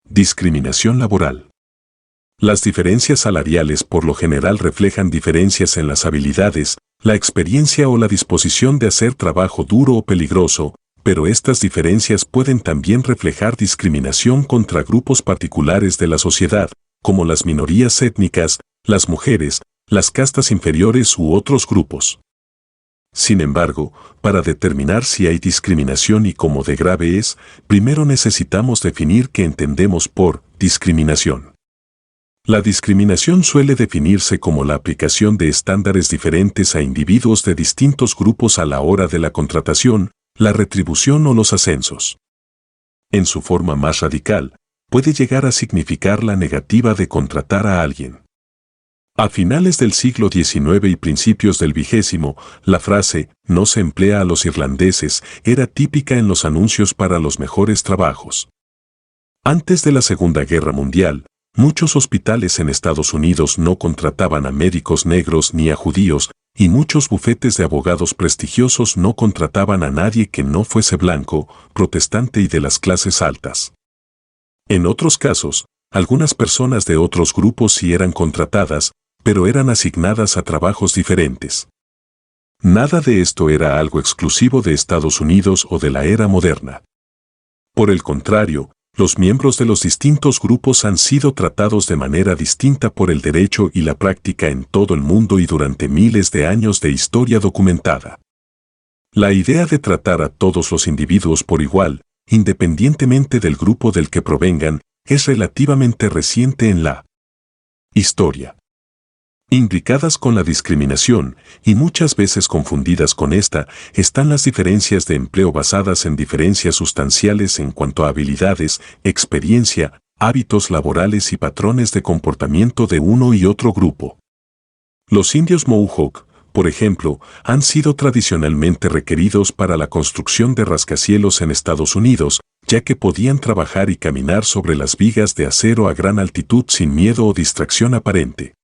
Discriminación laboral. Las diferencias salariales por lo general reflejan diferencias en las habilidades, la experiencia o la disposición de hacer trabajo duro o peligroso, pero estas diferencias pueden también reflejar discriminación contra grupos particulares de la sociedad, como las minorías étnicas, las mujeres, las castas inferiores u otros grupos. Sin embargo, para determinar si hay discriminación y cómo de grave es, primero necesitamos definir qué entendemos por discriminación. La discriminación suele definirse como la aplicación de estándares diferentes a individuos de distintos grupos a la hora de la contratación, la retribución o los ascensos. En su forma más radical, puede llegar a significar la negativa de contratar a alguien. A finales del siglo XIX y principios del XX, la frase «no se emplea a los irlandeses» era típica en los anuncios para los mejores trabajos. Antes de la Segunda Guerra Mundial, muchos hospitales en Estados Unidos no contrataban a médicos negros ni a judíos, y muchos bufetes de abogados prestigiosos no contrataban a nadie que no fuese blanco, protestante y de las clases altas. En otros casos, algunas personas de otros grupos sí eran contratadas, pero eran asignadas a trabajos diferentes. Nada de esto era algo exclusivo de Estados Unidos o de la era moderna. Por el contrario, los miembros de los distintos grupos han sido tratados de manera distinta por el derecho y la práctica en todo el mundo y durante miles de años de historia documentada. La idea de tratar a todos los individuos por igual, independientemente del grupo del que provengan, es relativamente reciente en la historia. Imbricadas con la discriminación, y muchas veces confundidas con esta, están las diferencias de empleo basadas en diferencias sustanciales en cuanto a habilidades, experiencia, hábitos laborales y patrones de comportamiento de uno y otro grupo. Los indios Mohawk, por ejemplo, han sido tradicionalmente requeridos para la construcción de rascacielos en Estados Unidos, ya que podían trabajar y caminar sobre las vigas de acero a gran altitud sin miedo o distracción aparente.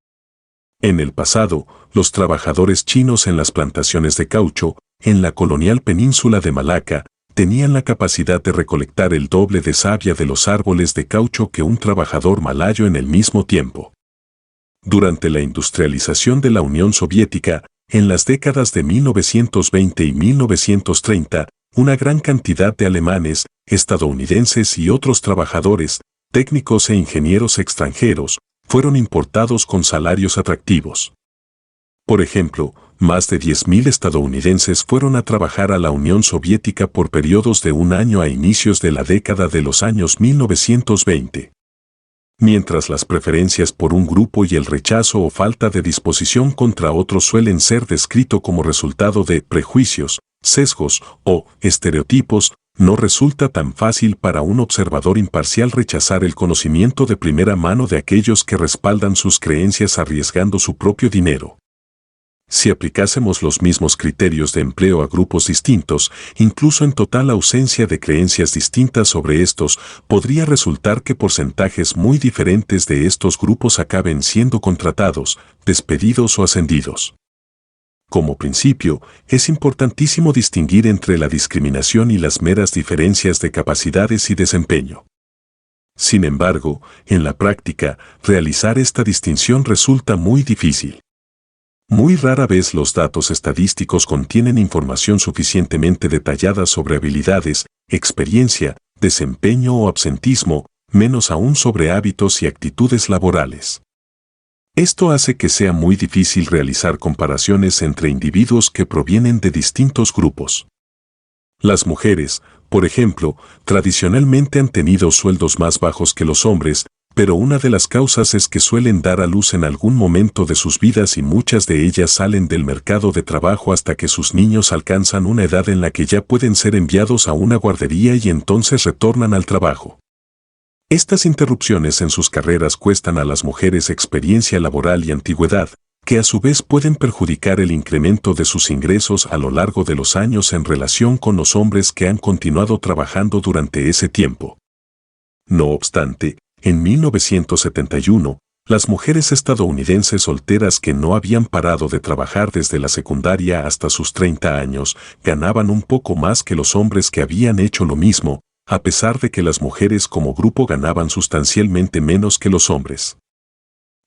En el pasado, los trabajadores chinos en las plantaciones de caucho, en la colonial península de Malaca, tenían la capacidad de recolectar el doble de savia de los árboles de caucho que un trabajador malayo en el mismo tiempo. Durante la industrialización de la Unión Soviética, en las décadas de 1920 y 1930, una gran cantidad de alemanes, estadounidenses y otros trabajadores, técnicos e ingenieros extranjeros, fueron importados con salarios atractivos. Por ejemplo, más de 10.000 estadounidenses fueron a trabajar a la Unión Soviética por periodos de un año a inicios de la década de los años 1920. Mientras las preferencias por un grupo y el rechazo o falta de disposición contra otros suelen ser descritos como resultado de prejuicios, sesgos o estereotipos, no resulta tan fácil para un observador imparcial rechazar el conocimiento de primera mano de aquellos que respaldan sus creencias arriesgando su propio dinero. Si aplicásemos los mismos criterios de empleo a grupos distintos, incluso en total ausencia de creencias distintas sobre estos, podría resultar que porcentajes muy diferentes de estos grupos acaben siendo contratados, despedidos o ascendidos. Como principio, es importantísimo distinguir entre la discriminación y las meras diferencias de capacidades y desempeño. Sin embargo, en la práctica, realizar esta distinción resulta muy difícil. Muy rara vez los datos estadísticos contienen información suficientemente detallada sobre habilidades, experiencia, desempeño o absentismo, menos aún sobre hábitos y actitudes laborales. Esto hace que sea muy difícil realizar comparaciones entre individuos que provienen de distintos grupos. Las mujeres, por ejemplo, tradicionalmente han tenido sueldos más bajos que los hombres, pero una de las causas es que suelen dar a luz en algún momento de sus vidas y muchas de ellas salen del mercado de trabajo hasta que sus niños alcanzan una edad en la que ya pueden ser enviados a una guardería y entonces retornan al trabajo. Estas interrupciones en sus carreras cuestan a las mujeres experiencia laboral y antigüedad, que a su vez pueden perjudicar el incremento de sus ingresos a lo largo de los años en relación con los hombres que han continuado trabajando durante ese tiempo. No obstante, en 1971, las mujeres estadounidenses solteras que no habían parado de trabajar desde la secundaria hasta sus 30 años ganaban un poco más que los hombres que habían hecho lo mismo, a pesar de que las mujeres como grupo ganaban sustancialmente menos que los hombres.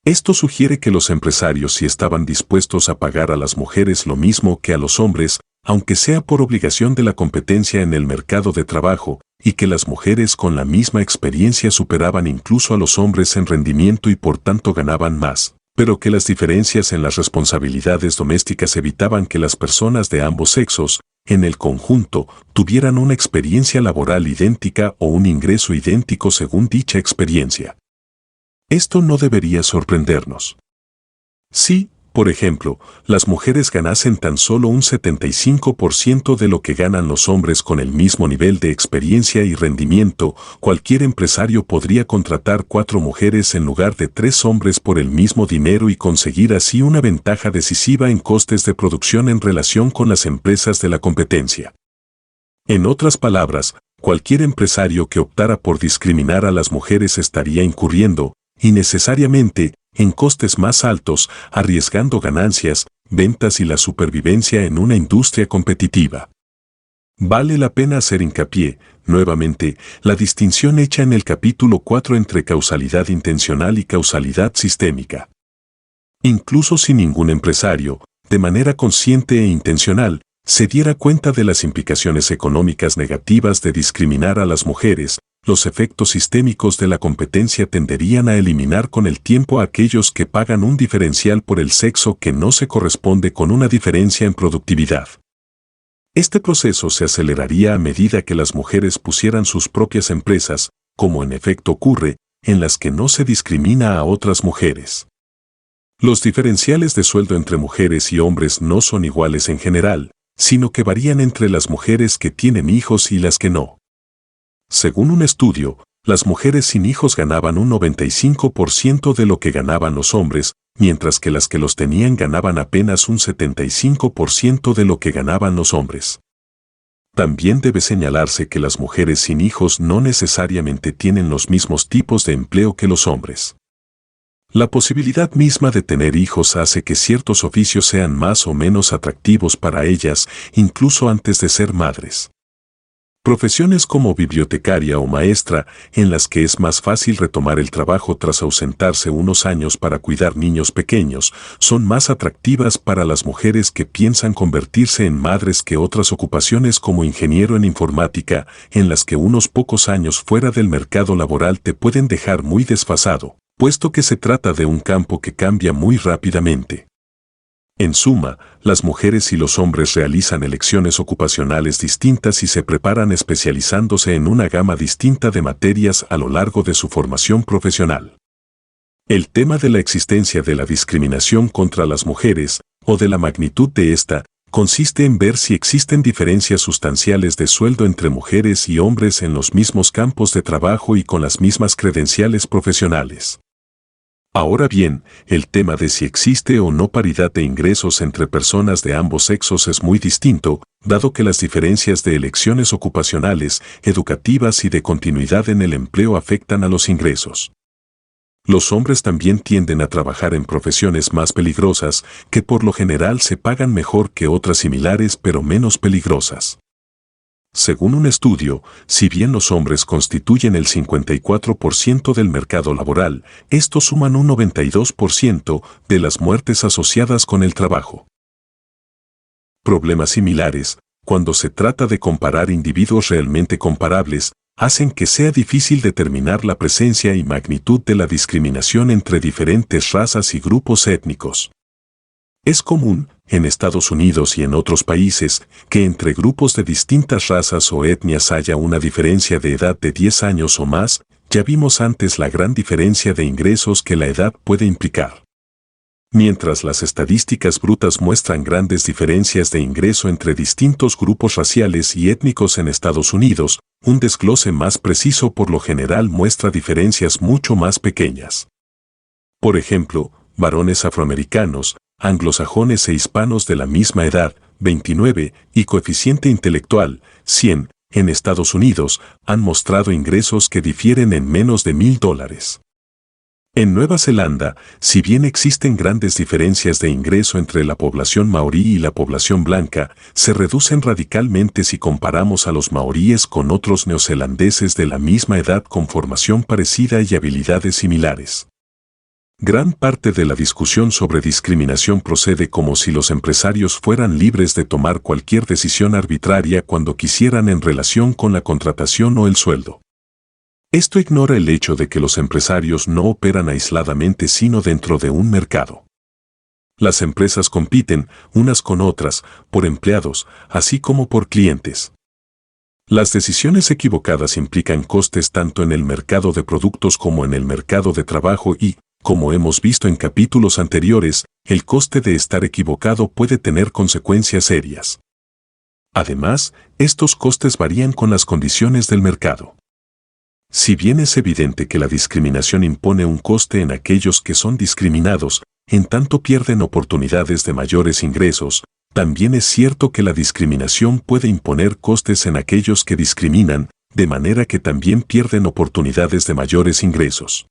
Esto sugiere que los empresarios sí estaban dispuestos a pagar a las mujeres lo mismo que a los hombres, aunque sea por obligación de la competencia en el mercado de trabajo, y que las mujeres con la misma experiencia superaban incluso a los hombres en rendimiento y por tanto ganaban más, pero que las diferencias en las responsabilidades domésticas evitaban que las personas de ambos sexos, en el conjunto, tuvieran una experiencia laboral idéntica o un ingreso idéntico según dicha experiencia. Esto no debería sorprendernos. Si, por ejemplo, las mujeres ganasen tan solo un 75% de lo que ganan los hombres con el mismo nivel de experiencia y rendimiento, cualquier empresario podría contratar 4 mujeres en lugar de 3 hombres por el mismo dinero y conseguir así una ventaja decisiva en costes de producción en relación con las empresas de la competencia. En otras palabras, cualquier empresario que optara por discriminar a las mujeres estaría incurriendo, innecesariamente, en costes más altos, arriesgando ganancias, ventas y la supervivencia en una industria competitiva. Vale la pena hacer hincapié, nuevamente, la distinción hecha en el capítulo 4 entre causalidad intencional y causalidad sistémica. Incluso si ningún empresario, de manera consciente e intencional, se diera cuenta de las implicaciones económicas negativas de discriminar a las mujeres, los efectos sistémicos de la competencia tenderían a eliminar con el tiempo a aquellos que pagan un diferencial por el sexo que no se corresponde con una diferencia en productividad. Este proceso se aceleraría a medida que las mujeres pusieran sus propias empresas, como en efecto ocurre, en las que no se discrimina a otras mujeres. Los diferenciales de sueldo entre mujeres y hombres no son iguales en general, sino que varían entre las mujeres que tienen hijos y las que no. Según un estudio, las mujeres sin hijos ganaban un 95% de lo que ganaban los hombres, mientras que las que los tenían ganaban apenas un 75% de lo que ganaban los hombres. También debe señalarse que las mujeres sin hijos no necesariamente tienen los mismos tipos de empleo que los hombres. La posibilidad misma de tener hijos hace que ciertos oficios sean más o menos atractivos para ellas, incluso antes de ser madres. Profesiones como bibliotecaria o maestra, en las que es más fácil retomar el trabajo tras ausentarse unos años para cuidar niños pequeños, son más atractivas para las mujeres que piensan convertirse en madres que otras ocupaciones como ingeniero en informática, en las que unos pocos años fuera del mercado laboral te pueden dejar muy desfasado, puesto que se trata de un campo que cambia muy rápidamente. En suma, las mujeres y los hombres realizan elecciones ocupacionales distintas y se preparan especializándose en una gama distinta de materias a lo largo de su formación profesional. El tema de la existencia de la discriminación contra las mujeres, o de la magnitud de esta, consiste en ver si existen diferencias sustanciales de sueldo entre mujeres y hombres en los mismos campos de trabajo y con las mismas credenciales profesionales. Ahora bien, el tema de si existe o no paridad de ingresos entre personas de ambos sexos es muy distinto, dado que las diferencias de elecciones ocupacionales, educativas y de continuidad en el empleo afectan a los ingresos. Los hombres también tienden a trabajar en profesiones más peligrosas, que por lo general se pagan mejor que otras similares pero menos peligrosas. Según un estudio, si bien los hombres constituyen el 54% del mercado laboral, estos suman un 92% de las muertes asociadas con el trabajo. Problemas similares, cuando se trata de comparar individuos realmente comparables, hacen que sea difícil determinar la presencia y magnitud de la discriminación entre diferentes razas y grupos étnicos. Es común, en Estados Unidos y en otros países, que entre grupos de distintas razas o etnias haya una diferencia de edad de 10 años o más. Ya vimos antes la gran diferencia de ingresos que la edad puede implicar. Mientras las estadísticas brutas muestran grandes diferencias de ingreso entre distintos grupos raciales y étnicos en Estados Unidos, un desglose más preciso por lo general muestra diferencias mucho más pequeñas. Por ejemplo, varones afroamericanos, anglosajones e hispanos de la misma edad, 29, y coeficiente intelectual, 100, en Estados Unidos, han mostrado ingresos que difieren en menos de $1,000. En Nueva Zelanda, si bien existen grandes diferencias de ingreso entre la población maorí y la población blanca, se reducen radicalmente si comparamos a los maoríes con otros neozelandeses de la misma edad con formación parecida y habilidades similares. Gran parte de la discusión sobre discriminación procede como si los empresarios fueran libres de tomar cualquier decisión arbitraria cuando quisieran en relación con la contratación o el sueldo. Esto ignora el hecho de que los empresarios no operan aisladamente sino dentro de un mercado. Las empresas compiten, unas con otras, por empleados, así como por clientes. Las decisiones equivocadas implican costes tanto en el mercado de productos como en el mercado de trabajo y, como hemos visto en capítulos anteriores, el coste de estar equivocado puede tener consecuencias serias. Además, estos costes varían con las condiciones del mercado. Si bien es evidente que la discriminación impone un coste en aquellos que son discriminados, en tanto pierden oportunidades de mayores ingresos, también es cierto que la discriminación puede imponer costes en aquellos que discriminan, de manera que también pierden oportunidades de mayores ingresos.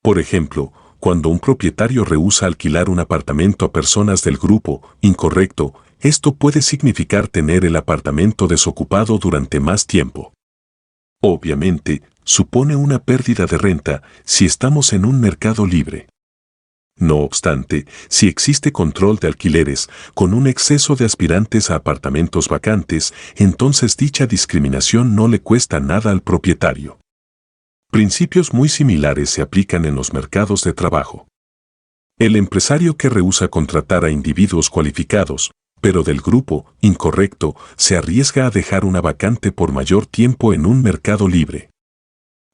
Por ejemplo, cuando un propietario rehúsa alquilar un apartamento a personas del grupo incorrecto, esto puede significar tener el apartamento desocupado durante más tiempo. Obviamente, supone una pérdida de renta si estamos en un mercado libre. No obstante, si existe control de alquileres, con un exceso de aspirantes a apartamentos vacantes, entonces dicha discriminación no le cuesta nada al propietario. Principios muy similares se aplican en los mercados de trabajo. El empresario que rehúsa contratar a individuos cualificados, pero del grupo incorrecto, se arriesga a dejar una vacante por mayor tiempo en un mercado libre.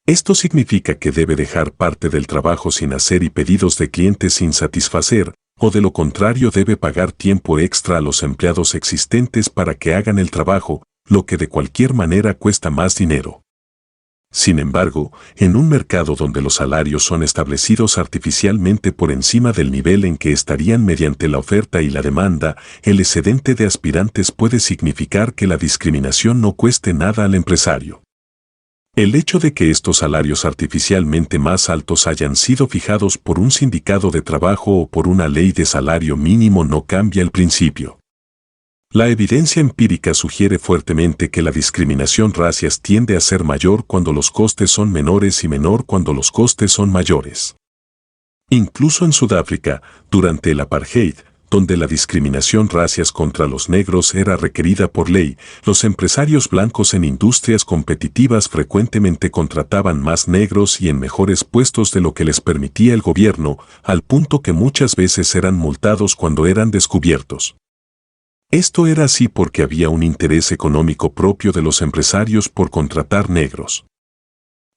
Esto significa que debe dejar parte del trabajo sin hacer y pedidos de clientes sin satisfacer, o de lo contrario debe pagar tiempo extra a los empleados existentes para que hagan el trabajo, lo que de cualquier manera cuesta más dinero. Sin embargo, en un mercado donde los salarios son establecidos artificialmente por encima del nivel en que estarían mediante la oferta y la demanda, el excedente de aspirantes puede significar que la discriminación no cueste nada al empresario. El hecho de que estos salarios artificialmente más altos hayan sido fijados por un sindicato de trabajo o por una ley de salario mínimo no cambia el principio. La evidencia empírica sugiere fuertemente que la discriminación racial tiende a ser mayor cuando los costes son menores y menor cuando los costes son mayores. Incluso en Sudáfrica, durante el apartheid, donde la discriminación racial contra los negros era requerida por ley, los empresarios blancos en industrias competitivas frecuentemente contrataban más negros y en mejores puestos de lo que les permitía el gobierno, al punto que muchas veces eran multados cuando eran descubiertos. Esto era así porque había un interés económico propio de los empresarios por contratar negros.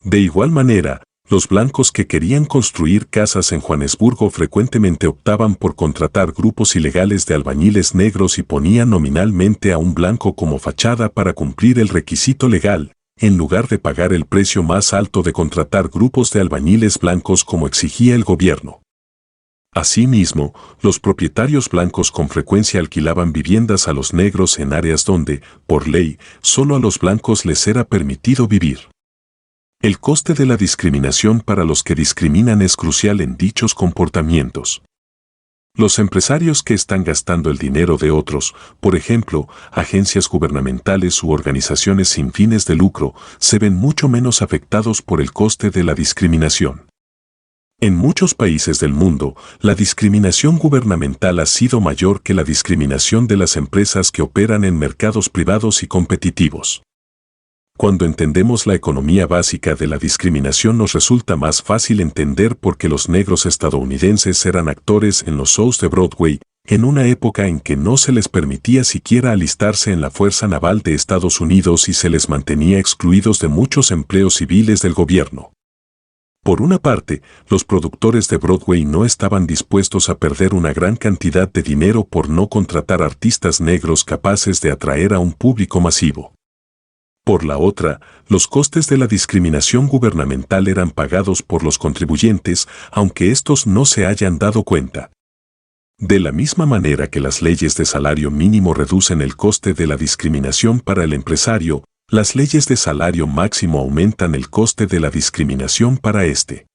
De igual manera, los blancos que querían construir casas en Johannesburgo frecuentemente optaban por contratar grupos ilegales de albañiles negros y ponían nominalmente a un blanco como fachada para cumplir el requisito legal, en lugar de pagar el precio más alto de contratar grupos de albañiles blancos como exigía el gobierno. Asimismo, los propietarios blancos con frecuencia alquilaban viviendas a los negros en áreas donde, por ley, solo a los blancos les era permitido vivir. El coste de la discriminación para los que discriminan es crucial en dichos comportamientos. Los empresarios que están gastando el dinero de otros, por ejemplo, agencias gubernamentales u organizaciones sin fines de lucro, se ven mucho menos afectados por el coste de la discriminación. En muchos países del mundo, la discriminación gubernamental ha sido mayor que la discriminación de las empresas que operan en mercados privados y competitivos. Cuando entendemos la economía básica de la discriminación nos resulta más fácil entender por qué los negros estadounidenses eran actores en los shows de Broadway, en una época en que no se les permitía siquiera alistarse en la Fuerza Naval de Estados Unidos y se les mantenía excluidos de muchos empleos civiles del gobierno. Por una parte, los productores de Broadway no estaban dispuestos a perder una gran cantidad de dinero por no contratar artistas negros capaces de atraer a un público masivo. Por la otra, los costes de la discriminación gubernamental eran pagados por los contribuyentes, aunque estos no se hayan dado cuenta. De la misma manera que las leyes de salario mínimo reducen el coste de la discriminación para el empresario, las leyes de salario máximo aumentan el coste de la discriminación para este.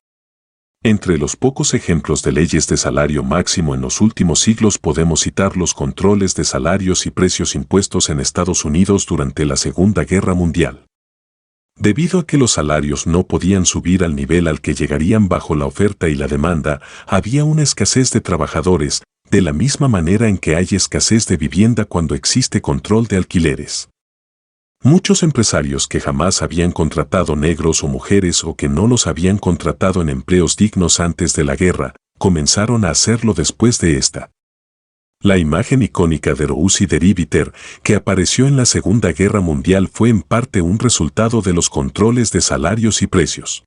Entre los pocos ejemplos de leyes de salario máximo en los últimos siglos podemos citar los controles de salarios y precios impuestos en Estados Unidos durante la Segunda Guerra Mundial. Debido a que los salarios no podían subir al nivel al que llegarían bajo la oferta y la demanda, había una escasez de trabajadores, de la misma manera en que hay escasez de vivienda cuando existe control de alquileres. Muchos empresarios que jamás habían contratado negros o mujeres o que no los habían contratado en empleos dignos antes de la guerra, comenzaron a hacerlo después de esta. La imagen icónica de Rousey de Riveter, que apareció en la Segunda Guerra Mundial, fue en parte un resultado de los controles de salarios y precios.